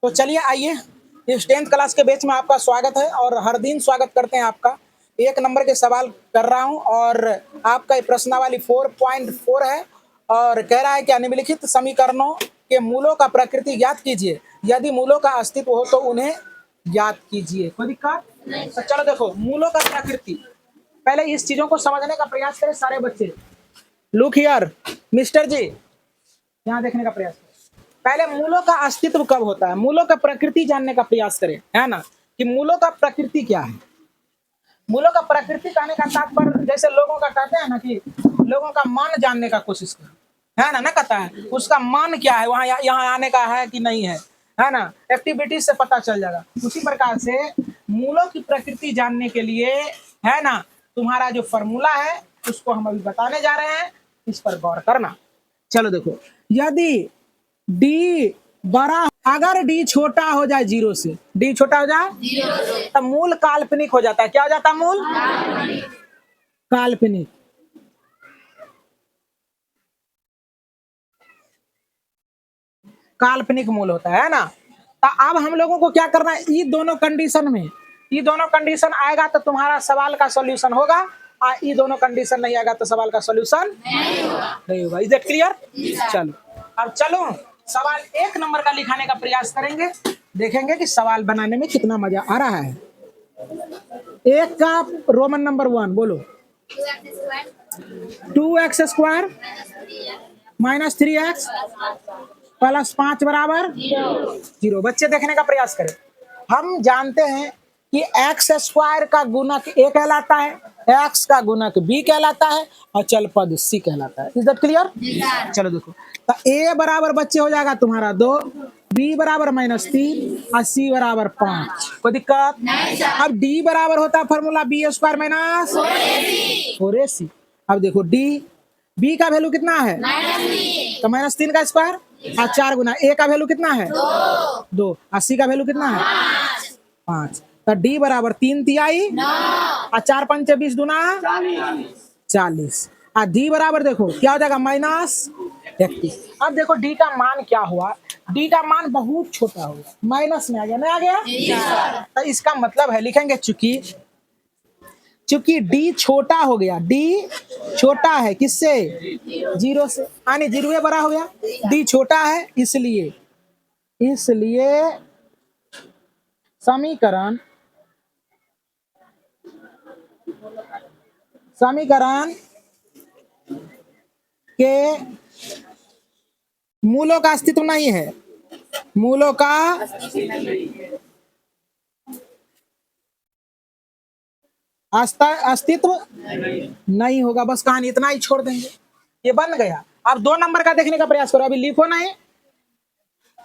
तो चलिए आइए, इस 10th क्लास के बैच में आपका स्वागत है और हर दिन स्वागत करते हैं आपका। 1 नंबर के सवाल कर रहा हूं और आपका ये प्रश्नावली 4.4 है और कह रहा है कि निम्नलिखित समीकरणों के मूलों का प्रकृति ज्ञात कीजिए, यदि मूलों का अस्तित्व हो तो उन्हें ज्ञात कीजिए। कोई दिक्कत? तो चलो देखो, मूलों का प्रकृति, पहले इस चीजों को समझने का प्रयास करें सारे बच्चे। लुक हियर मिस्टर जी, यहाँ देखने का प्रयास करें। पहले मूलों का अस्तित्व कब होता है, मूलों का प्रकृति जानने का प्रयास करें, है ना, कि मूलों का प्रकृति क्या है। मूलों का प्रकृति कहने का तात्पर्य जैसे लोगों का कहते हैं ना कि लोगों का मन जानने का कोशिश करें, है ना कहता है उसका मन क्या है, वहां यहाँ आने का है कि नहीं है ना, एक्टिविटीज से पता चल जाएगा। उसी प्रकार से मूलों की प्रकृति जानने के लिए, है ना, तुम्हारा जो फॉर्मूला है उसको हम अभी बताने जा रहे हैं, इस पर गौर करना। चलो देखो, यदि डी बड़ा, अगर डी छोटा हो जाए 0 से, डी छोटा हो जाए 0 से, तब मूल काल्पनिक हो जाता है। क्या हो जाता है? मूल काल्पनिक। काल्पनिक मूल होता है ना। तो अब हम लोगों को क्या करना है, ये दोनों कंडीशन में, ये दोनों कंडीशन आएगा तो तुम्हारा सवाल का सॉल्यूशन होगा, और ये दोनों कंडीशन नहीं आएगा तो सवाल का सॉल्यूशन नहीं होगा। Is that clear? चलो अब चलो सवाल 1 नंबर का लिखाने का प्रयास करेंगे, देखेंगे कि सवाल बनाने में कितना मजा आ रहा है। एक का रोमन नंबर 1 बोलो। 2x square minus 3x plus 5 बराबर 0। बच्चे देखने का प्रयास करें। हम जानते हैं कि एक्स स्क्वायर का गुणक a कहलाता है, एक्स का गुणक b कहलाता है और चल पद c कहलाता है। Is that clear? चलो देखो, तो a बराबर बच्चे हो जाएगा तुम्हारा 2, b बराबर -3 और c बराबर 5। कोई दिक्कत नहीं। अब d बराबर होता है formula b square minus 4ac। अब देखो b का वैल्यू कितना है? -3, तो -3 का स्क्वायर और 4 गुना a का वैल्यू कितना है? 2 और c का वैल्यू कितना है? 5। तो d बराबर 3 तिहाई और 4 पंचे 20 दुना 40 और d बराबर देखो क्या हो जाएगा? -31। अब देखो d का मान क्या हुआ, d का मान बहुत छोटा होगा, माइनस में आ गया, नहीं आ गया? तो इसका मतलब है, लिखेंगे चूंकि d छोटा हो गया, d छोटा है किससे? 0 से, यानी 0 बड़ा हो गया, d छोटा है, इसलिए समीकरण के मूलों का अस्तित्व नहीं है, मूलों का अस्तित्व नहीं होगा। बस कहानी इतना ही छोड़ देंगे, ये बन गया। अब 2 नंबर का देखने का प्रयास करो, अभी लिखो नहीं,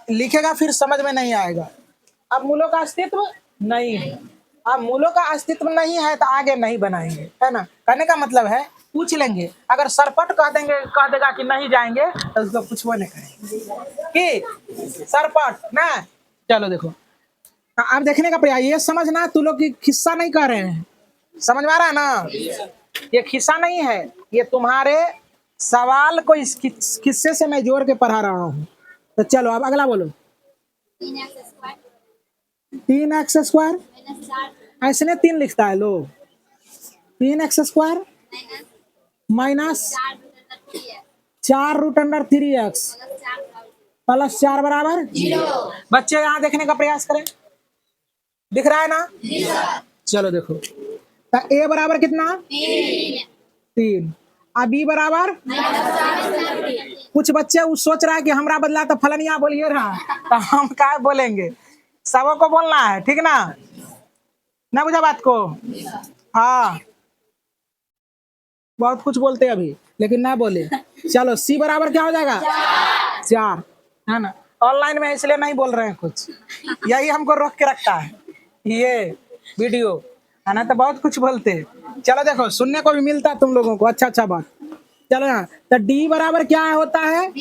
लिखेगा फिर समझ में नहीं आएगा। अब मूलों का अस्तित्व नहीं है, अब मूलों का अस्तित्व नहीं है तो आगे नहीं बनाएंगे, है ना। कहने का मतलब है पूछ लेंगे, अगर सरपट कह देगा कि नहीं जाएंगे तो उसको पूछबो नहीं करेंगे कि सरपट ना। चलो देखो, अब देखने का प्रयास, ये समझना तू लोग की खिस्सा नहीं कह रहे हैं, समझ में आ रहा है ना, ये खिस्सा नहीं है, ये तुम्हारे सवाल को इस किस्से से मैं जोड़ के पढ़ा रहा हूँ। तो चलो अब अगला बोलो। 3x स्क्वायर ऐसे 3 लिखता है लोग, 3x square minus 4√3x plus 4 बराबर 0। बच्चे यहाँ देखने का प्रयास करें, दिख रहा है ना? चलो देखो, तो a बराबर कितना? 3 और b बराबर, कुछ बच्चे सोच रहा है कि हमरा बदला तो फलनिया बोलिए रहा, तो हम क्या बोलेंगे, सबों को बोलना है, ठीक ना बुझा बात को? हाँ, बहुत कुछ बोलते हैं अभी लेकिन ना बोले। चलो c बराबर क्या हो जाएगा? 4, है ना। ऑनलाइन में इसलिए नहीं बोल रहे हैं कुछ, यही हमको रोक के रखता है ये वीडियो, है ना, तो बहुत कुछ बोलते हैं। चलो देखो, सुनने को भी मिलता है तुम लोगों को, अच्छा बात। चलो यहाँ तो d बराबर क्या होता है?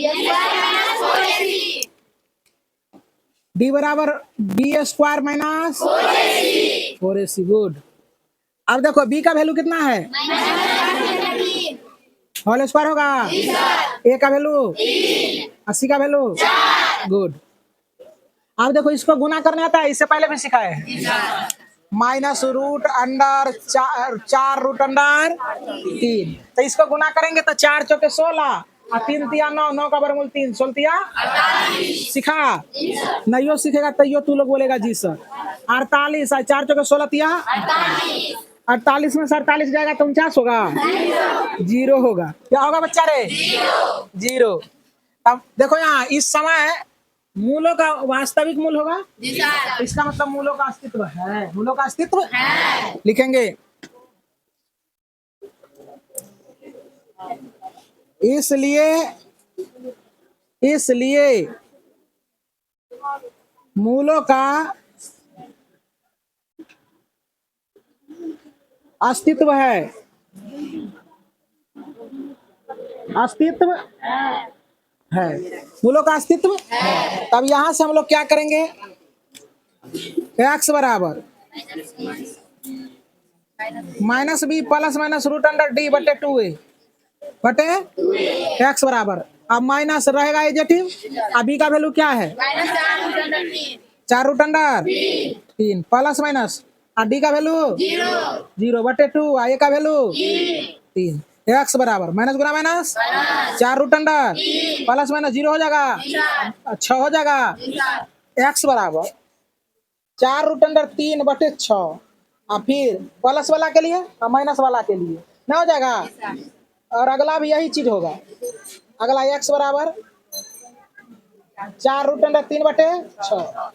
d बराबर b square minus 4ac। Good. अब देखो b का वैल्यू कितना है? होल स्क्वायर होगा, a का वैल्यू 80 का वैल्यू, गुड। अब देखो इसको गुना करने आता है, इससे पहले भी सिखाए हैं। Minus root under 4√3। तो इसको गुना करेंगे तो 4 चौके 16 और 3 तिया 9, 9 का वर्गमूल 3, 16 तिया सिखा नहीं सीखेगा तैयो तू लोग बोलेगा जी सर। 48 और 4 चौके 16 तिया 48 में से 48 जाएगा तो 49 होगा, जीरो होगा। क्या होगा बच्चा रे? जीरो। अब देखो यहाँ इस समय मूलों का वास्तविक मूल होगा, इसका मतलब मूलों का अस्तित्व है, मूलों का अस्तित्व है। लिखेंगे इसलिए मूलों का अस्तित्व है, अस्तित्व है, मूलों का अस्तित्व है। तब यहां से हम लोग क्या करेंगे? x बराबर minus B plus minus root under D बटे 2a बटे x बराबर, अब माइनस रहेगा एजेटिव, अभी का वैल्यू क्या है? 4√3 प्लस माइनस और डी का वैल्यू 0 बटे 2, ए का वैल्यू 3। एक्स बराबर माइनस गुना माइनस 4√3 प्लस माइनस 0 हो जाएगा, 6 हो जाएगा। एक्स बराबर 4√3 बटे 6 और फिर प्लस वाला के लिए और माइनस वाला के लिए ना हो जाएगा। और अगला भी यही चीज होगा, अगला एक्स बराबर 4√3 बटे 6,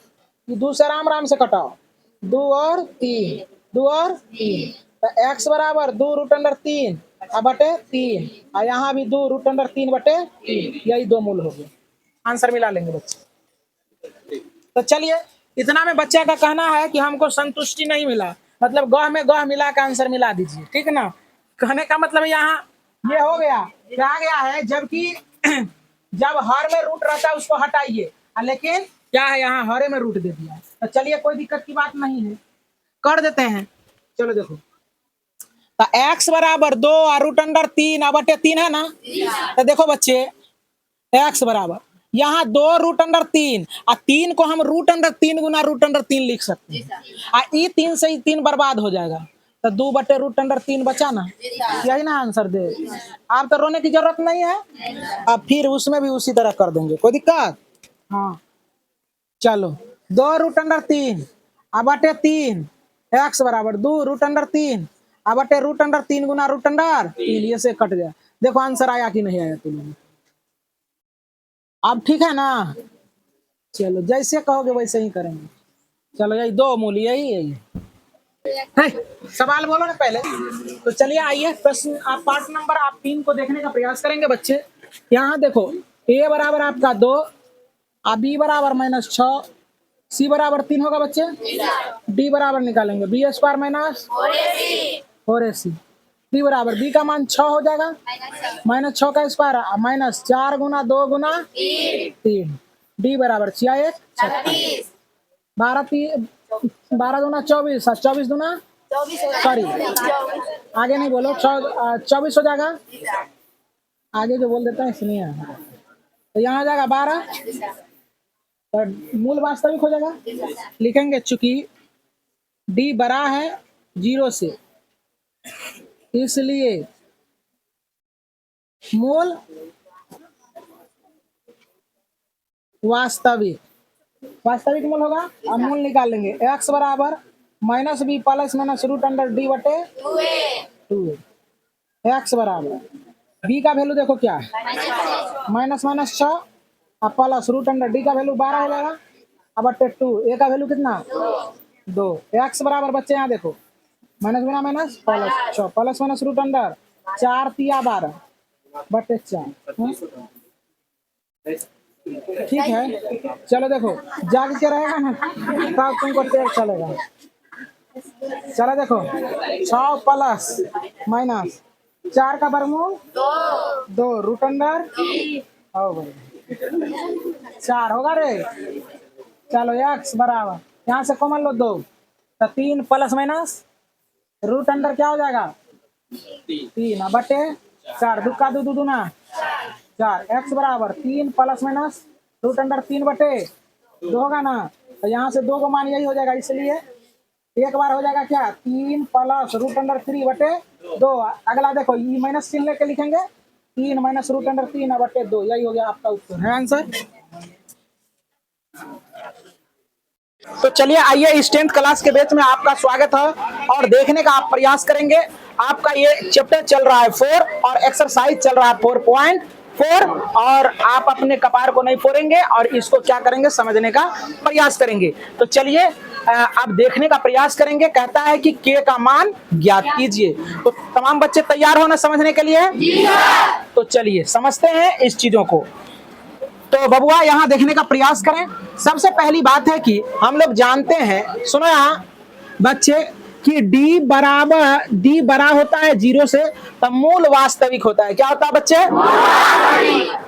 दो से राम से कटाओ, 2 और 3, 2 और 3, तो एक्स बराबर 2√3 बटे 3 और यहाँ भी 2√3 बटे 3, यही दो मूल हो गए। आंसर मिला लेंगे बच्चे। तो चलिए इतना में बच्चे का कहना है कि हमको संतुष्टि नहीं मिला, मतलब गह में गह मिला का आंसर मिला दीजिए, ठीक है ना। कहने का मतलब यहाँ ये हो गया, क्या गया है, जबकि जब हर में रूट रहता है उसको हटाइए, लेकिन क्या है यहाँ हरे में रूट दे दिया। तो चलिए कोई दिक्कत की बात नहीं है, कर देते हैं। चलो देखो, तो x बराबर 2 और √3 बटे 3 है ना। तो देखो बच्चे x बराबर यहाँ 2√3 और 3 को हम √3 गुना √3 लिख सकते हैं, और ई 3 से 3 बर्बाद हो जाएगा, तो 2 बटे √3 बचा ना, यही ना आंसर दे। आप तो रोने की जरूरत नहीं है, अब फिर उसमें भी उसी तरह कर देंगे, कोई दिक्कत? हाँ चलो 2√3 बटे 3, एक्स बराबर 2√3 बटे √3 गुना √3, ये से कट गया। देखो आंसर आया कि नहीं आया तुम लोग? अब ठीक है ना। चलो जैसे कहोगे वैसे ही करेंगे। चलो यही दो मूल, यही है। सवाल बोलो ना पहले। तो चलिए आइए प्रश्न आप पार्ट नंबर आप 3 को देखने का प्रयास करेंगे बच्चे। यहाँ देखो ए बराबर आपका 2, बी बराबर -6, सी बराबर 3 होगा बच्चे, डी बराबर निकालेंगे b² माइनस 4ac, डी बराबर बी का मान 6 हो जाएगा, -6 का स्क्वायर माइनस 4 गुना 2 गुना 3, डी बराबर 6 36, 12 दूना 24 और 24 दूना सॉरी आगे नहीं बोलो, 24 हो जाएगा, आगे जो बोल देता है इसलिए। तो यहाँ हो जाएगा 12, तो मूल वास्तविक हो जाएगा। लिखेंगे चूंकि डी बड़ा है 0 से, इसलिए मूल वास्तविक मूल होगा। अब मूल निकाल लेंगे, एक्स बराबर -b प्लस माइनस √d बटे 2, एक्स बराबर b का वैल्यू देखो क्या है, -6 और प्लस √d का वैल्यू 12 हो जाएगा, अब बटे 2, ए का वैल्यू कितना 2, एक्स बराबर बच्चे यहाँ देखो माइनस गुना माइनस प्लस 6 प्लस माइनस √, 4 तिया 12 बटे 4, ठीक है। चलो देखो जाग के रहेगा ना तब तुमको टेर चलेगा। चलो देखो 6 प्लस माइनस 4 का वर्गमूल 2 √3 हो 4 होगा रे। चलो x बराबर यहाँ से कॉमन लो 2, तो 3 प्लस माइनस √, क्या हो जाएगा 3 बटे 4, 2 का 2 दूना 4, x बराबर 3 प्लस माइनस √3 बटे दो होगा ना, तो यहाँ से 2 का मान यही हो जाएगा, इसलिए एक बार हो जाएगा क्या 3 प्लस रूट अंडर 3 बटे 2। अगला देखो ये माइनस चिन्ह लेके लिखेंगे 3 माइनस रूट अंडर 3 बटे 2, यही हो गया आपका उत्तर है आंसर। तो चलिए आइए इस 10th क्लास के बैच में आपका स्वागत है और देखने का आप प्रयास करेंगे। आपका ये चैप्टर चल रहा है 4 और एक्सरसाइज चल रहा है 4.4 और आप अपने कपार को नहीं फोड़ेंगे और इसको क्या करेंगे समझने का प्रयास करेंगे। तो चलिए आप देखने का प्रयास करेंगे। कहता है कि के का मान ज्ञात कीजिए। तो तमाम बच्चे तैयार हो ना समझने के लिए? तो चलिए समझते हैं इस चीजों को। तो बबुआ यहाँ देखने का प्रयास करें। सबसे पहली बात है कि हम लोग जानते हैं, सुनो यहाँ बच्चे, कि d बड़ा होता है 0 से, तब मूल वास्तविक होता है। क्या होता है बच्चे?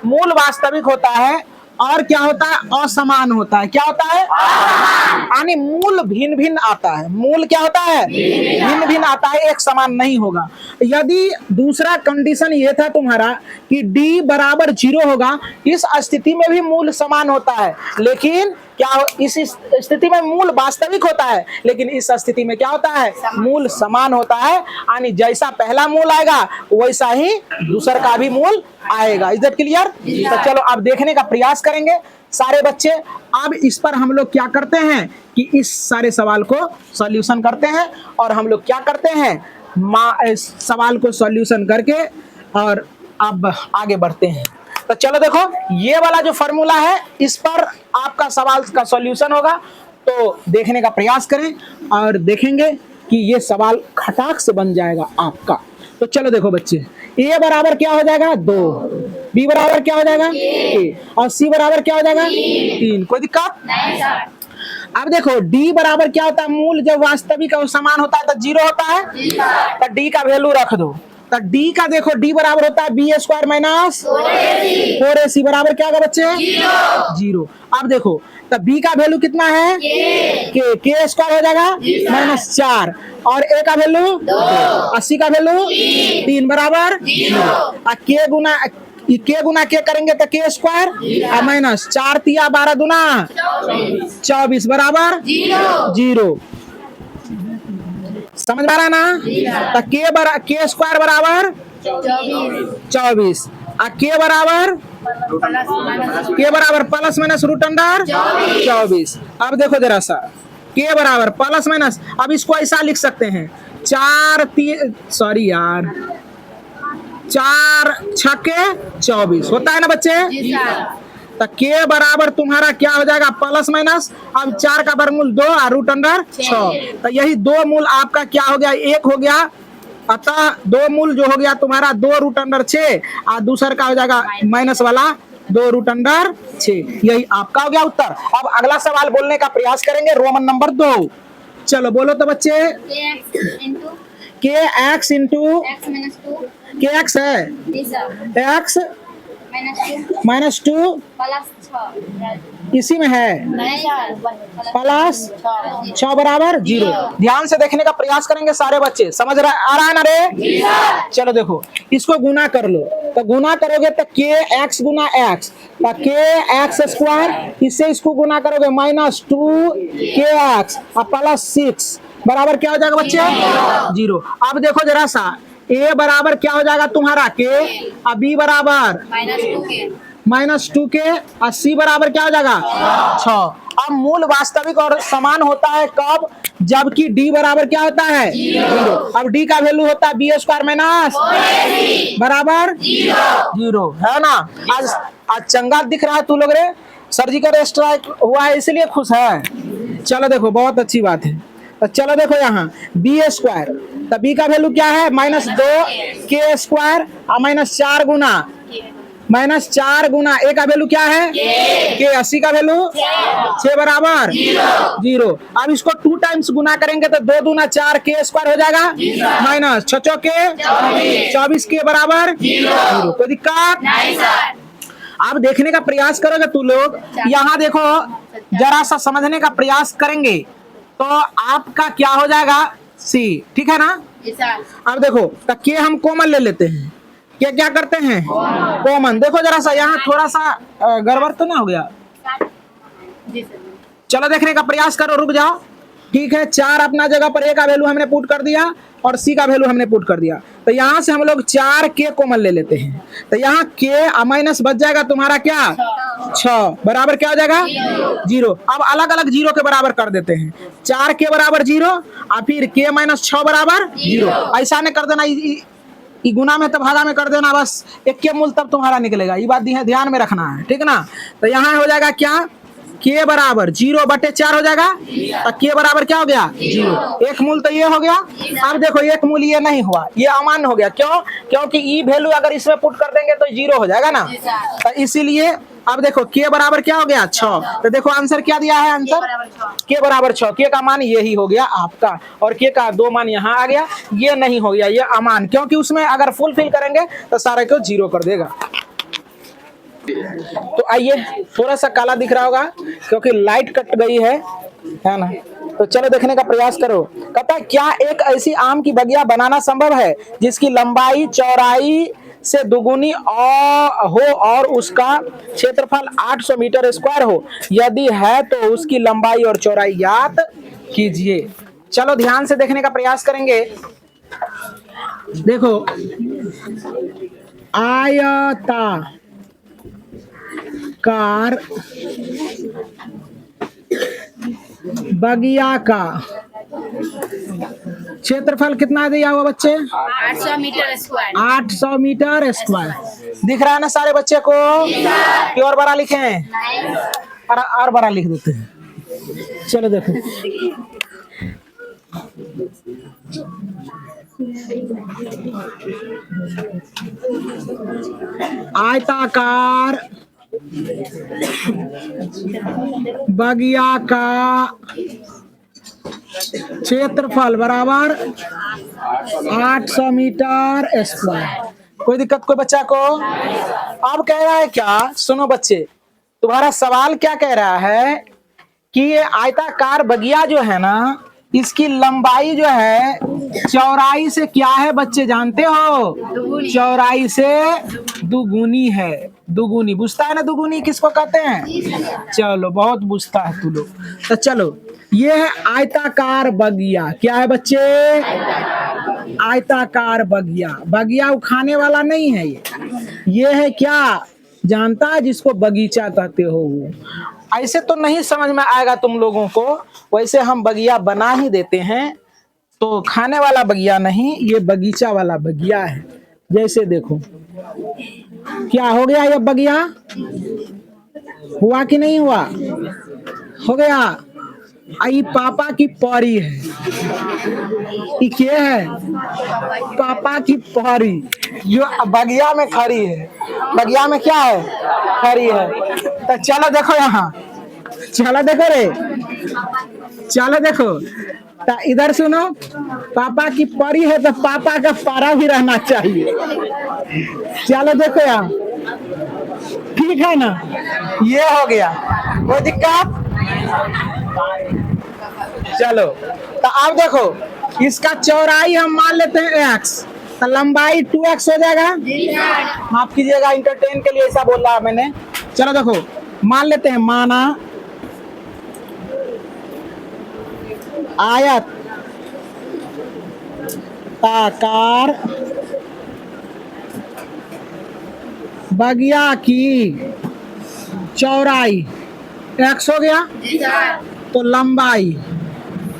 मूल वास्तविक होता है और क्या होता है? असमान होता है। क्या होता है? यानी मूल भिन्न भिन्न आता है। मूल क्या होता है? भिन्न भिन्न आता है, एक समान नहीं होगा। यदि दूसरा कंडीशन ये था तुम्हारा कि d बराबर 0 होगा, इस स्थिति में भी मूल समान होता है, लेकिन क्या इस स्थिति में मूल वास्तविक होता है, लेकिन इस स्थिति में क्या होता है? मूल समान होता है। यानी जैसा पहला मूल आएगा वैसा ही दूसरा का भी मूल आएगा। Is that clear? तो चलो अब देखने का प्रयास करेंगे सारे बच्चे। अब इस पर हम लोग क्या करते हैं कि इस सारे सवाल को सॉल्यूशन करते हैं और हम लोग क्या करते हैं इस सवाल को सॉल्यूशन करके और अब आगे बढ़ते हैं। तो चलो देखो ये वाला जो फॉर्मूला है इस पर आपका सवाल का सॉल्यूशन होगा। तो देखने का प्रयास करें और देखेंगे कि ये सवाल खटाक से बन जाएगा आपका। तो चलो देखो बच्चे, a बराबर क्या हो जाएगा 2, b बराबर क्या हो जाएगा a और c बराबर क्या हो जाएगा 3। कोई दिक्कत नहीं सर। अब देखो d बराबर क्या होता है? मूल जब वास्तविक और समान होता है तो 0 होता है, तो d का वैल्यू रख दो। तो d का देखो d बराबर होता है b² माइनस 4ac बराबर क्या होगा बच्चे? 0। अब देखो तो b का वैल्यू कितना है? k² हो जाएगा -4 और a का वैल्यू 80 का वैल्यू 3 बराबर 0। k गुना के करेंगे तो k² और माइनस 4 तिया 12 दूना 24 बराबर 0। समझ में आ रहा ना? तो k² बराबर 24 और k बराबर प्लस माइनस रूट अंडर 24। अब देखो जरा सा k बराबर प्लस माइनस, अब इसको ऐसा लिख सकते हैं 4 छक्के 24 होता है ना बच्चे? तो k बराबर तुम्हारा क्या हो जाएगा? प्लस माइनस, अब 4 का वर्गमूल 2 और रूट अंडर 6। तो यही 2 मूल आपका क्या हो गया? 1 हो गया। अतः 2 मूल जो हो गया तुम्हारा 2 रूट अंडर 6 और दूसरा का हो जाएगा माइनस वाला 2 रूट अंडर 6। यही आपका हो गया उत्तर। अब अगला सवाल बोलने का प्रयास करेंगे, रोमन नंबर 2। चलो बोलो तो बच्चे। kx इंटू kx है x -2 इसी में है प्लस 6 बराबर 0। ध्यान से देखने का प्रयास करेंगे सारे बच्चे। आ रहा है ना रे? चलो देखो इसको गुना कर लो। तो गुना करोगे तो kx गुना x, तो kx², इससे इसको गुना करोगे -2kx और प्लस 6 बराबर क्या हो जाएगा बच्चे? 0। अब देखो जरा सा a बराबर क्या हो जाएगा तुम्हारा k और b बराबर -2k और c बराबर क्या हो जाएगा 6। अब मूल वास्तविक और समान होता है कब? जबकि d बराबर क्या होता है 0। अब d का वैल्यू होता है b² माइनस बराबर 0 है ना? आज चंगा दिख रहा है तू लोग रे। सर्जिकल स्ट्राइक हुआ है इसलिए खुश है। चलो देखो बहुत अच्छी बात है। तो चलो देखो यहाँ b², तो b का वैल्यू क्या है? -2k² और -4 गुना a का वैल्यू क्या है? k। 80 का वैल्यू 6 बराबर 0। अब इसको 2 टाइम्स गुना करेंगे तो 2 दूना 4 k² हो जाएगा माइनस 6 के 24 के बराबर 0। कोई दिक्कत नहीं सर। अब देखने का प्रयास करोगे तू लोग। यहाँ देखो जरा सा समझने का प्रयास करेंगे तो आपका क्या हो जाएगा? C। ठीक है ना? अब देखो तो k हम कॉमन ले लेते हैं। क्या करते हैं? कॉमन। देखो जरा सा यहाँ थोड़ा सा गड़बड़ तो ना हो गया? चलो देखने का प्रयास करो, रुक जाओ। ठीक है, 4 अपना जगह पर ए का वैल्यू हमने पुट कर दिया और सी का वैल्यू हमने पुट कर दिया। तो यहाँ से हम लोग 4 के कॉमन ले लेते हैं। तो यहाँ के माइनस बच जाएगा तुम्हारा क्या 6 बराबर क्या हो जाएगा 0। अब अलग अलग 0 के बराबर कर देते हैं। 4 के बराबर 0 और फिर के माइनस 6 बराबर 0। ऐसा नहीं कर देना, गुना में तो भागा में कर देना, बस एक के मूल तब तुम्हारा निकलेगा। ये बात ध्यान में रखना है, ठीक ना। तो यहाँ हो जाएगा क्या के बराबर 0/4 हो जाएगा। तो के बराबर क्या हो गया 0। एक मूल तो ये हो गया। अब देखो एक मूल ये नहीं हुआ, ये अमान्य हो गया। क्यों? क्योंकि ई वैल्यू अगर इसमें पुट कर देंगे तो 0 हो जाएगा ना। तो इसीलिए अब देखो के बराबर क्या हो गया 6। तो देखो आंसर क्या दिया है, आंसर के बराबर 6। के का मान यही हो गया आपका, और के का 2 मान यहाँ आ गया। ये नहीं हो गया, ये अमान, क्योंकि उसमें अगर फुलफिल करेंगे तो सारे को 0 कर देगा। तो आइए, थोड़ा सा काला दिख रहा होगा क्योंकि लाइट कट गई है ना। तो चलो देखने का प्रयास करो। कहता है क्या एक ऐसी आम की बगिया बनाना संभव है जिसकी लंबाई चौड़ाई से दुगुनी हो और उसका क्षेत्रफल 800 मीटर स्क्वायर हो? यदि है तो उसकी लंबाई और चौड़ाई ज्ञात कीजिए। चलो ध्यान से देखने का प्रयास करेंगे। देखो आयताकार बगिया का क्षेत्रफल कितना दिया हुआ बच्चे? 800 मीटर स्क्वायर। 800 metre square. दिख रहा है ना सारे बच्चे को? कि और बड़ा लिखें? और बड़ा लिख देते हैं। चलो देखो, आयताकार बगिया का क्षेत्रफल बराबर 800 मीटर स्क्वायर। कोई दिक्कत कोई बच्चा को? अब कह रहा है क्या, सुनो बच्चे, तुम्हारा सवाल क्या कह रहा है कि ये आयताकार बगिया जो है ना, इसकी लंबाई जो है चौड़ाई से क्या है बच्चे जानते हो? चौड़ाई से दुगुनी है। दुगुनी बुझता है ना, दुगुनी किसको कहते हैं? चलो बहुत बुझता है तू लोग। तो चलो ये है आयताकार बगिया। क्या है बच्चे? आयताकार बगिया। बगिया उखाने वाला नहीं है ये है क्या जानता है, जिसको बगीचा कहते हो। ऐसे तो नहीं समझ में आएगा तुम लोगों को, वैसे हम बगिया बना ही देते हैं। तो खाने वाला बगिया नहीं, ये बगीचा वाला बगिया है। जैसे देखो क्या हो गया, ये बगिया हुआ कि नहीं हुआ? हो गया। आई पापा की परी है, ये क्या है? पापा की परी जो बगिया में खड़ी है। बगिया में क्या है? खड़ी है। तो चलो देखो यहाँ, चलो देखो रे, चलो देखो। तो इधर सुनो, पापा की परी है तो पापा का पारा भी रहना चाहिए। चलो देखो यहाँ, ठीक है ना? ये हो गया, कोई दिक्कत? चलो तो अब देखो, इसका चौड़ाई हम मान लेते हैं x, तो लंबाई 2x हो जाएगा। माफ कीजिएगा, इंटरटेन के लिए ऐसा बोल रहा मैंने। चलो देखो मान लेते हैं, माना आयत आकार बगिया की चौड़ाई x हो गया, तो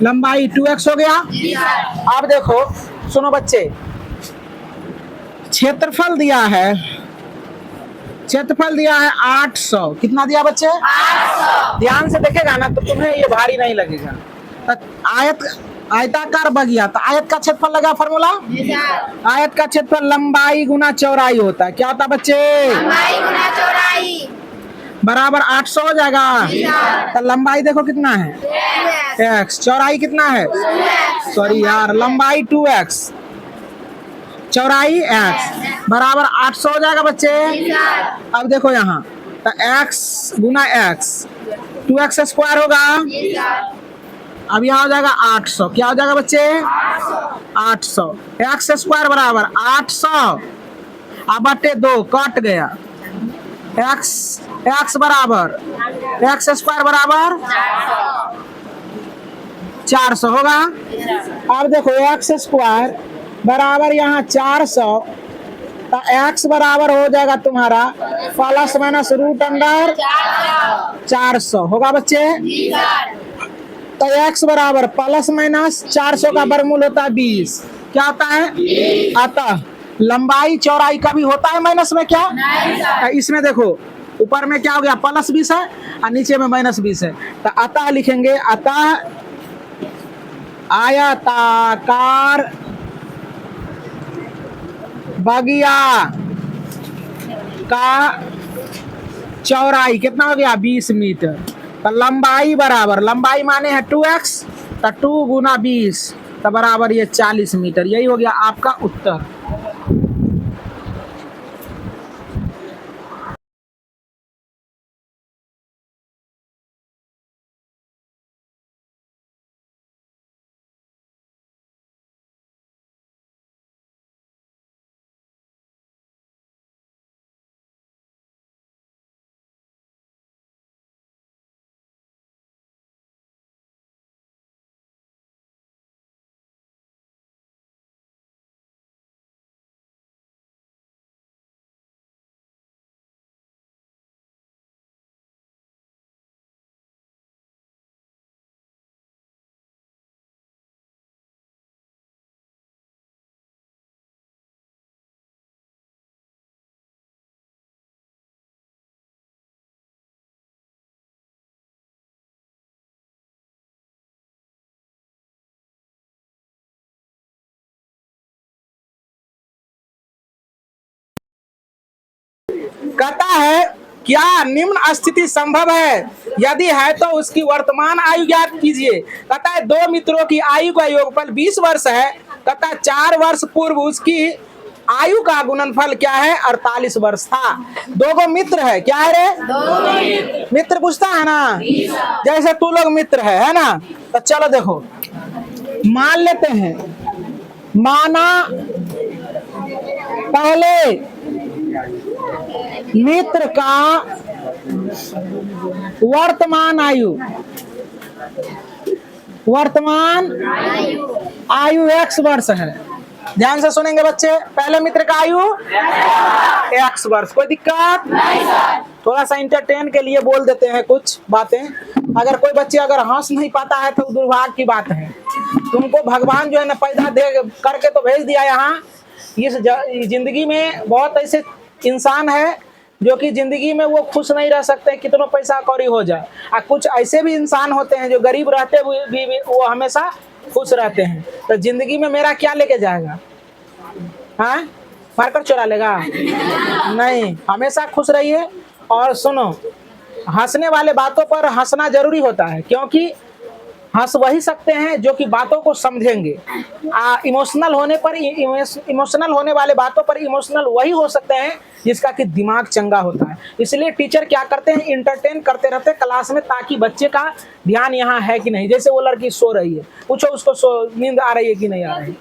लंबाई 2x हो गया। अब देखो सुनो बच्चे, क्षेत्रफल दिया है 800। कितना दिया बच्चे? 800। ध्यान से देखेगा ना तो तुम्हें ये भारी नहीं लगेगा। आयताकार बगिया, तो आयत का क्षेत्रफल लगा फॉर्मूला। आयत का क्षेत्रफल लंबाई गुना चौड़ाई होता है। क्या होता है बच्चे? लंबाई गुना चौड़ाई बराबर 800 हो जाएगा। तो लंबाई देखो कितना है x, चौड़ाई कितना है? सॉरी यार, लंबाई 2x, चौड़ाई x बराबर 800 हो जाएगा बच्चे। अब देखो यहाँ, तो x गुना x 2x स्क्वायर होगा। अब यहाँ हो जाएगा 800। क्या हो जाएगा बच्चे? 800। x स्क्वायर बराबर 800 अब बटे 2 कट गया। x एक्स बराबर एक्स स्क्वायर बराबर 400 होगा। अब देखो एक्स स्क्वायर बराबर यहाँ 400, तो एक्स बराबर हो जाएगा तुम्हारा प्लस माइनस रूट अंडर 400 होगा बच्चे। तो एक्स बराबर प्लस माइनस 400 का वर्गमूल होता है 20, क्या होता है अतः लंबाई चौड़ाई का भी होता है माइनस में क्या, इसमें देखो ऊपर में क्या हो गया प्लस 20 है और नीचे में माइनस 20 है, तो अतः लिखेंगे अतः आयताकार बगिया का चौड़ाई कितना हो गया 20 मीटर, तो लंबाई बराबर लंबाई माने है 2x, तो 2 गुना 20 तो बराबर ये 40 मीटर। यही हो गया आपका उत्तर। कहता है क्या निम्न स्थिति संभव है, यदि है तो उसकी वर्तमान आयु ज्ञात कीजिए। कहता है दो मित्रों की आयु का योगफल 20 वर्ष है, कहता है 4 वर्ष पूर्व उसकी आयु का गुणनफल क्या है 48 वर्ष था। दो मित्र है, क्या है रे मित्र पूछता है ना, जैसे तू लोग मित्र है ना, तो चलो देखो मान लेते हैं, माना पहले मित्र का वर्तमान आयु x वर्ष है। ध्यान से सुनेंगे बच्चे, पहले मित्र का आयु x वर्ष, कोई दिक्कत नहीं। थोड़ा सा इंटरटेन के लिए बोल देते हैं कुछ बातें, अगर कोई बच्चे अगर हंस नहीं पाता है तो दुर्भाग्य की बात है। तुमको भगवान जो है ना पैदा दे करके तो भेज दिया यहाँ। इस जिंदगी में बहुत ऐसे इंसान है जो कि जिंदगी में वो खुश नहीं रह सकते कितना पैसा कौड़ी हो जाए, और कुछ ऐसे भी इंसान होते हैं जो गरीब रहते हुए भी वो हमेशा खुश रहते हैं। तो जिंदगी में मेरा क्या लेके जाएगा, हाँ मारकर चुरा लेगा नहीं, हमेशा खुश रहिए। और सुनो, हंसने वाले बातों पर हंसना जरूरी होता है, क्योंकि हंस वही सकते हैं जो कि बातों को समझेंगे। इमोशनल होने वाले बातों पर इमोशनल वही हो सकते हैं जिसका कि दिमाग चंगा होता है। इसलिए टीचर क्या करते हैं, इंटरटेन करते रहते हैं क्लास में, ताकि बच्चे का ध्यान यहाँ है कि नहीं। जैसे वो लड़की सो रही है, पूछो उसको नींद आ रही है कि नहीं आ रही है।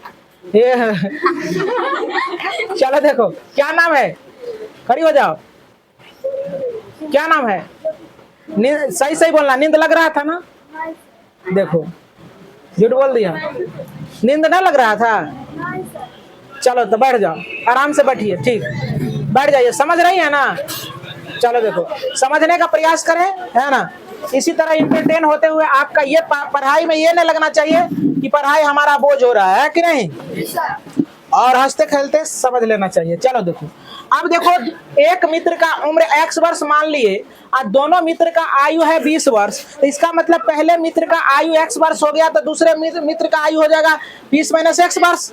चलो देखो क्या नाम है, खड़ी हो जाओ, क्या नाम है, सही सही बोलना, नींद लग रहा था ना, देखो झूठ बोल दिया, नींद ना लग रहा था। चलो तो बैठ जाओ, आराम से बैठिए, ठीक बैठ जाइए, समझ रही है ना। चलो देखो समझने का प्रयास करें, है ना। इसी तरह इंटरटेन होते हुए आपका ये पढ़ाई में ये नहीं लगना चाहिए कि पढ़ाई हमारा बोझ हो रहा है कि नहीं, और हंसते खेलते समझ लेना चाहिए। चलो देखो, अब देखो एक मित्र का उम्र x वर्ष मान लिए और दोनों मित्र का आयु है 20 वर्ष, तो इसका मतलब पहले मित्र का आयु x वर्ष हो गया तो दूसरे मित्र का आयु हो जाएगा 20 माइनस x वर्ष।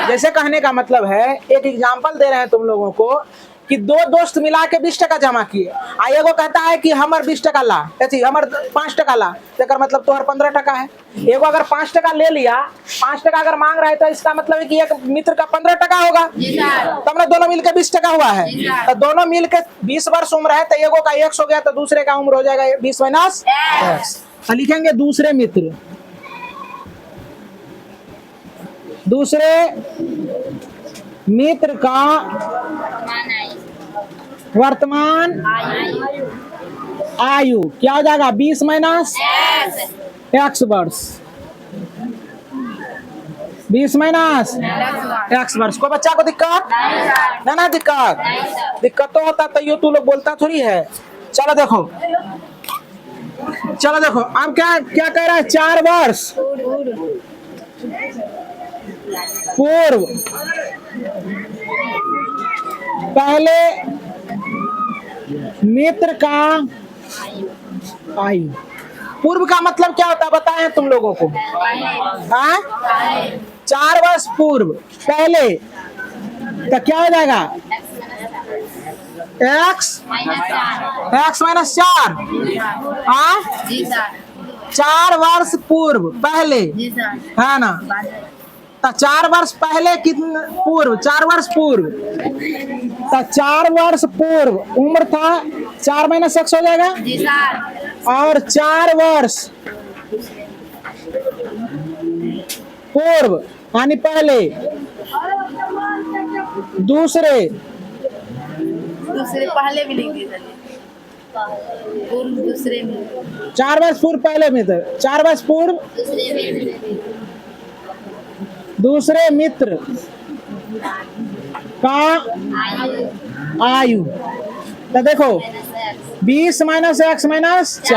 जैसे कहने का मतलब है, एक एग्जांपल दे रहे हैं तुम लोगों को कि दो दोस्त मिला के 20 टका जमा किए, एगो कहता है कि हमर 20 टका ला, हमर 5 टका ला, तो मतलब तोहर 15 टका है। एगो अगर 5 टका ले लिया, 5 टका अगर मांग रहा है तो इसका मतलब है कि एक मित्र का 15 टका होगा, तब ना दोनों मिलकर 20 टका हुआ है। तो दोनों मिलकर 20 वर्ष उम्र है, तो एगो का x हो गया तो दूसरे का उम्र हो जाएगा 20 माइनस x। लिखेंगे दूसरे मित्र का वर्तमान आयु क्या हो जाएगा 20 माइनस एक्स वर्ष 20 माइनस एक्स वर्ष। कोई बच्चा को दिक्कत ना दिक्कत तो होता तो ये तू लोग बोलता थोड़ी है। चलो देखो अब क्या क्या कह रहा है 4 वर्ष पूर्व पहले मित्र का आयु। पूर्व का मतलब क्या होता है बताएं तुम लोगों को। हाँ 4 वर्ष पूर्व पहले तो क्या हो जाएगा एक्स माइनस 4। हाँ 4 वर्ष पूर्व पहले है ना। तो 4 वर्ष पहले कितने पूर्व 4 वर्ष पूर्व तो 4 वर्ष पूर्व उम्र था 4 माइनस एक्स हो जाएगा। और 4 वर्ष पूर्व यानी पहले दूसरे पहले भी लिख दिए पूर्व दूसरे में 4 वर्ष पूर्व पहले मित्र 4 वर्ष पूर्व दूसरे मित्र का आयु। तो देखो 20 माइनस एक्स माइनस 4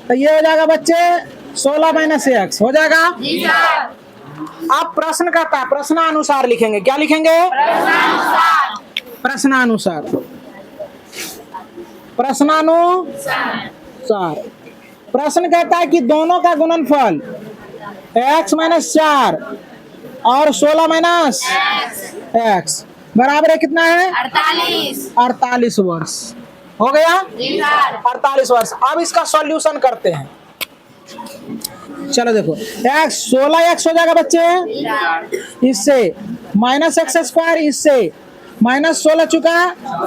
तो ये हो जाएगा बच्चे 16 माइनस एक्स हो जाएगा। आप प्रश्न करता है प्रश्नानुसार लिखेंगे। क्या लिखेंगे प्रश्नानुसार प्रश्न कहता है कि दोनों का गुणनफल x माइनस 4 और 16 माइनस एक्स बराबर है कितना है 48 वर्ष हो गया 48 वर्ष। अब इसका सॉल्यूशन करते हैं। चलो देखो x 16 एक्स हो जाएगा बच्चे इससे माइनस एक्स स्क्वायर इससे माइनस 16 चुका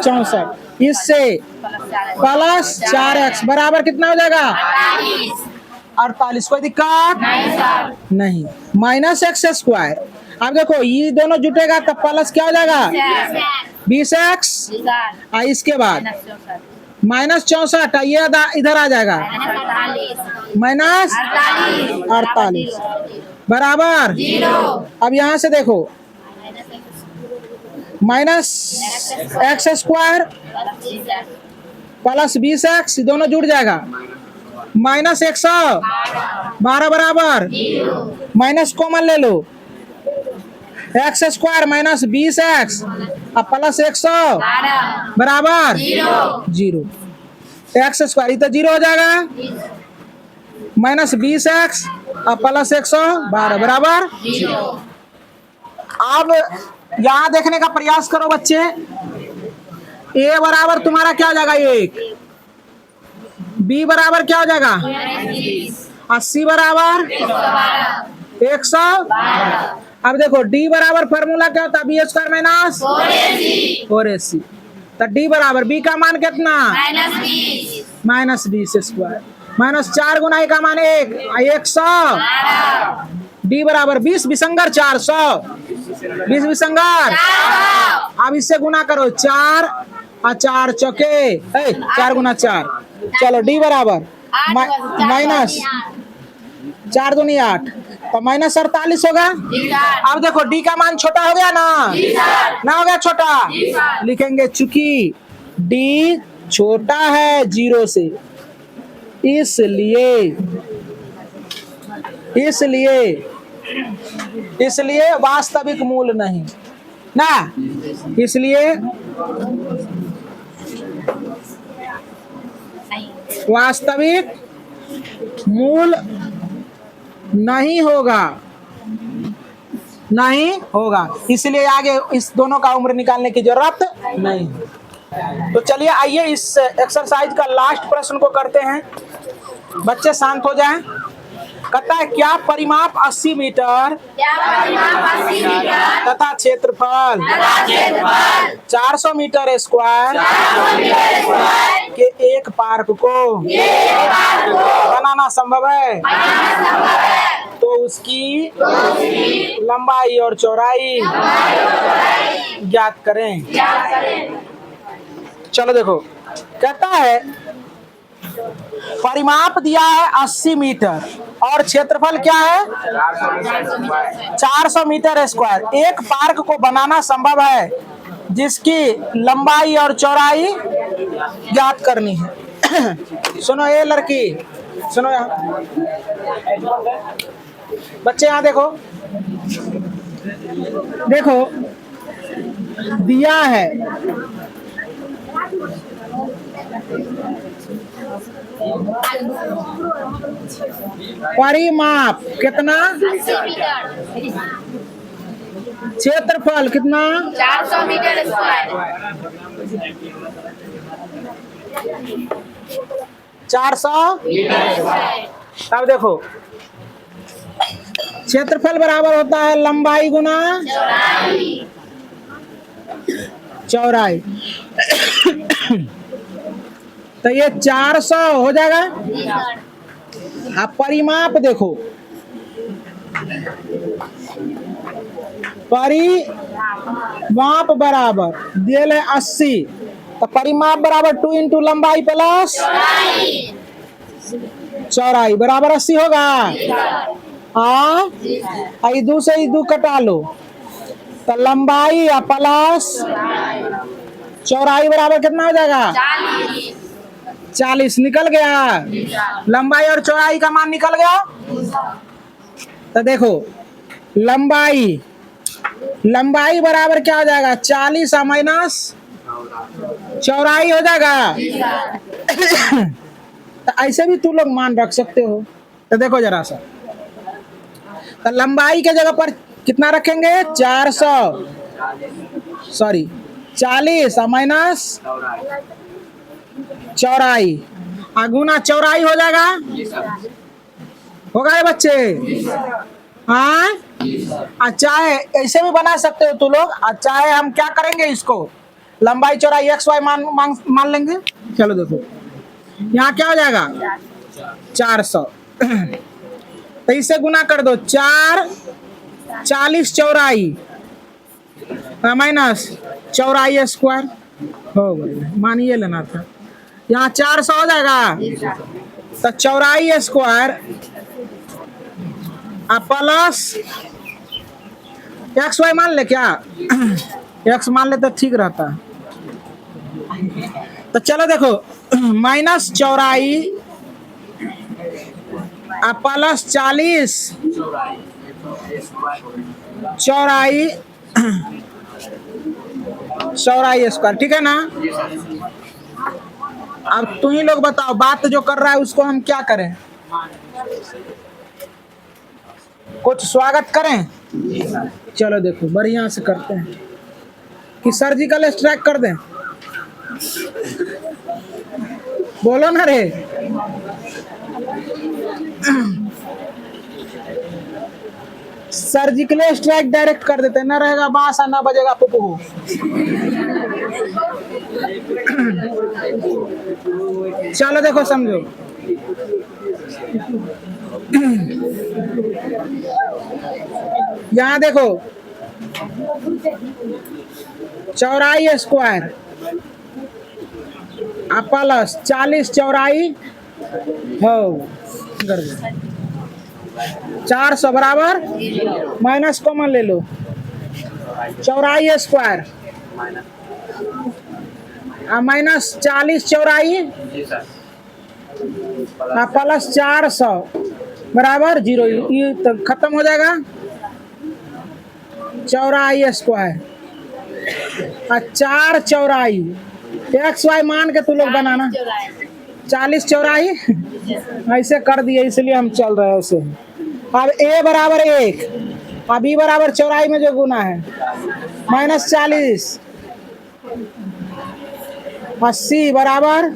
64 इससे प्लस 4x बराबर कितना हो जाएगा 48। कोई दिक्कत नहीं माइनस एक्स स्क्वायर। अब देखो ये दोनों जुटेगा तब प्लस क्या हो जाएगा 20x इसके बाद माइनस 64 ये इधर आ जाएगा माइनस 48 बराबर। अब यहाँ से देखो minus x square plus 20x दोनों जुड़ जाएगा माइनस 112 बराबर माइनस कॉमन ले लो एक्स स्क्वायर माइनस 20x अब प्लस 100 बराबर 0 एक्स स्क्वायर तो 0 हो जाएगा माइनस 20x अब प्लस 112 बराबर 0। अब यहाँ देखने का प्रयास करो बच्चे a बराबर तुम्हारा क्या हो जाएगा 1 b बराबर क्या हो जाएगा 80 बराबर 112। अब देखो d बराबर फॉर्मूला क्या होता है बी स्क्वायर माइनस 4ac तो d बराबर b का मान कितना minus 20 square minus 4 Guna a का मान 100 d बराबर 20 विसंगर 400 20 विसंगर। अब इससे गुना करो 4 और 4 चौके 4 गुना 4 चलो d बराबर माइनस 4 दूनी 8 तो माइनस 48 होगा। अब देखो d का मान छोटा हो गया ना हो गया छोटा लिखेंगे चूंकि d छोटा है 0 से इसलिए वास्तविक मूल नहीं ना इसलिए वास्तविक मूल नहीं होगा इसलिए आगे इस दोनों का उम्र निकालने की जरूरत नहीं। तो चलिए आइए इस एक्सरसाइज का लास्ट प्रश्न को करते हैं। बच्चे शांत हो जाएं। कहता है क्या परिमाप 80 मीटर तथा क्षेत्रफल 400 मीटर स्क्वायर के एक पार्क को बनाना संभव है तो उसकी लंबाई और चौड़ाई ज्ञात करें। चलो देखो कहता है परिमाप दिया है 80 मीटर और क्षेत्रफल क्या है 400 मीटर स्क्वायर। एक पार्क को बनाना संभव है जिसकी लंबाई और चौड़ाई ज्ञात करनी है। सुनो ये लड़की, सुनो यहाँ बच्चे, यहाँ देखो, देखो दिया है परिमाप कितना, 80 मीटर, क्षेत्रफल कितना, 400 मीटर स्क्वायर, 400। अब देखो क्षेत्रफल बराबर होता है लंबाई गुना चौड़ाई। तो ये 400 हो जाएगा। अब परिमाप देखो, परिमाप बराबर दिए 80, तो परिमाप बराबर 2 इंटू लंबाई प्लस चौड़ाई बराबर 80 होगा। हाँ, दो से दो कटा लो, तो लंबाई या प्लस चौड़ाई बराबर कितना हो जाएगा 40 निकल गया। लंबाई और चौड़ाई का मान निकल गया। तो देखो लंबाई बराबर क्या हो जाएगा 40 माइनस चौड़ाई हो जाएगा। तो ऐसे भी तू लोग मान रख सकते हो। तो देखो जरा सा, तो लंबाई के जगह पर कितना रखेंगे 40 माइनस चौड़ाई, गुना चौड़ाई हो जाएगा। होगा ये बच्चे? हाँ, चाहे ऐसे भी बना सकते हो तू लोग। चाहे हम क्या करेंगे, इसको लंबाई चौड़ाई एक्स वाई मान लेंगे। चलो देखो यहाँ क्या हो जाएगा 400, तो इसे गुना कर दो 40 चौड़ाई माइनस चौड़ाई स्क्वायर हो गया। मानिए लेना था, यहाँ 400 हो जाएगा। तो चौड़ाई स्क्वायर प्लस एक्स वाई मान ले, क्या एक्स मान ले तो ठीक रहता। तो चलो देखो माइनस चौड़ाई प्लस 40 चौड़ाई स्क्वायर, ठीक है ना। अब तुम ही लोग बताओ, बात जो कर रहा है उसको हम क्या करें? कुछ स्वागत करें? चलो देखो बढ़िया से करते हैं कि सर्जिकल स्ट्राइक कर दें। बोलो ना रे। सर्जिकल स्ट्राइक डायरेक्ट कर देते, ना रहेगा बांस ना बजेगा पुपू। चलो देखो समझो, यहाँ देखो चौड़ाई स्क्वायर प्लस 40 चौड़ाई हो 400 बराबर माइनस कॉमन ले लो, चौड़ाई स्क्वायर माइनस 40 चौड़ाई प्लस 400 बराबर 0। ये तो खत्म हो जाएगा। चौड़ाई स्क्वायर 4 चौड़ाई एक्स वाई मान के तू लोग बनाना। 40 चौड़ाई ऐसे कर दिए, इसलिए हम चल रहे हैं ऐसे। अब ए बराबर 1, अब बी बराबर चौड़ाई में जो गुना है माइनस 40 80 बराबर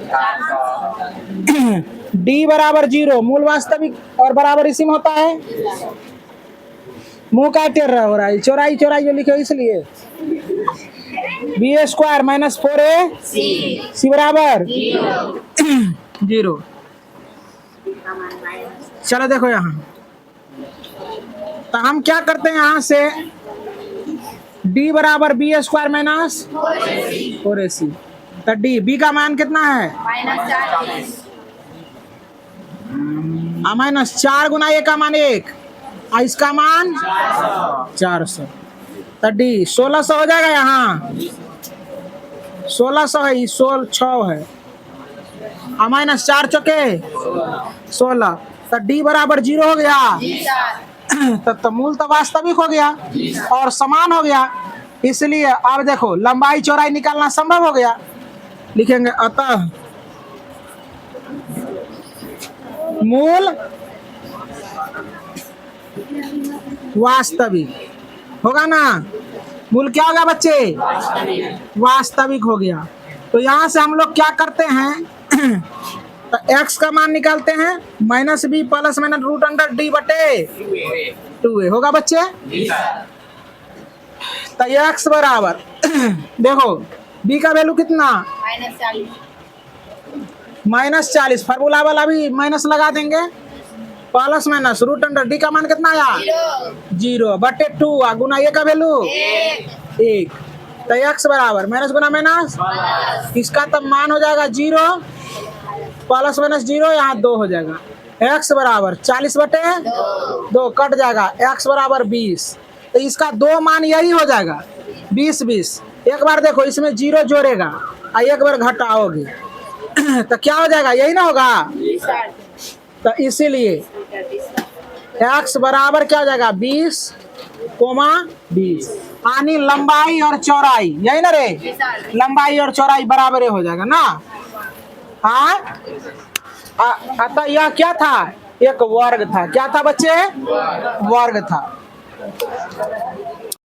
डी बराबर 0। मूल वास्तविक और बराबर इसी में होता है। मुंह का टेढ़ हो रहा है, चौड़ाई जो लिखे हो इसलिए। बी स्क्वायर माइनस 4a सी बराबर 0। चलो देखो यहाँ, तो हम क्या करते हैं यहाँ से d बराबर बी स्क्वायर माइनस 4ac। तो डी बी का मान कितना है -4 गुना ए का मान 1 और इसका मान 400। तो डी 1600 हो जाएगा यहाँ, 1600 है, 6 है, और -4 चौके 16। तो डी बराबर 0 हो गया। तो मूल तो वास्तविक हो गया और समान हो गया, इसलिए अब देखो लंबाई चौड़ाई निकालना संभव हो गया। लिखेंगे अतः मूल वास्तविक होगा ना। मूल क्या होगा बच्चे? वास्तविक हो गया। तो यहाँ से हम लोग क्या करते हैं तो x का मान निकालते हैं -b plus minus root under D बटे 2a होगा बच्चे। तो x बराबर देखो b का वैल्यू कितना -40, फार्मूला वाला भी माइनस लगा देंगे, plus minus root under D का मान कितना आया 0 बटे 2 गुना ए का वैल्यू 1। तो x बराबर माइनस गुना माइनस, इसका तब मान हो जाएगा 0 प्लस माइनस 0, यहाँ 2 हो जाएगा। x बराबर 40 बटे 2 कट जाएगा, x बराबर 20। तो इसका 2 मान यही हो जाएगा 20 20। एक बार देखो इसमें 0 जोड़ेगा और एक बार घटाओगे तो क्या हो जाएगा, यही ना होगा। तो इसीलिए x बराबर क्या हो जाएगा 20, 20 यानी लंबाई और चौड़ाई, यही ना रे, लंबाई और चौड़ाई बराबर हो जाएगा ना। हाँ, अतः यह क्या था, एक वर्ग था। क्या था बच्चे? वर्ग था।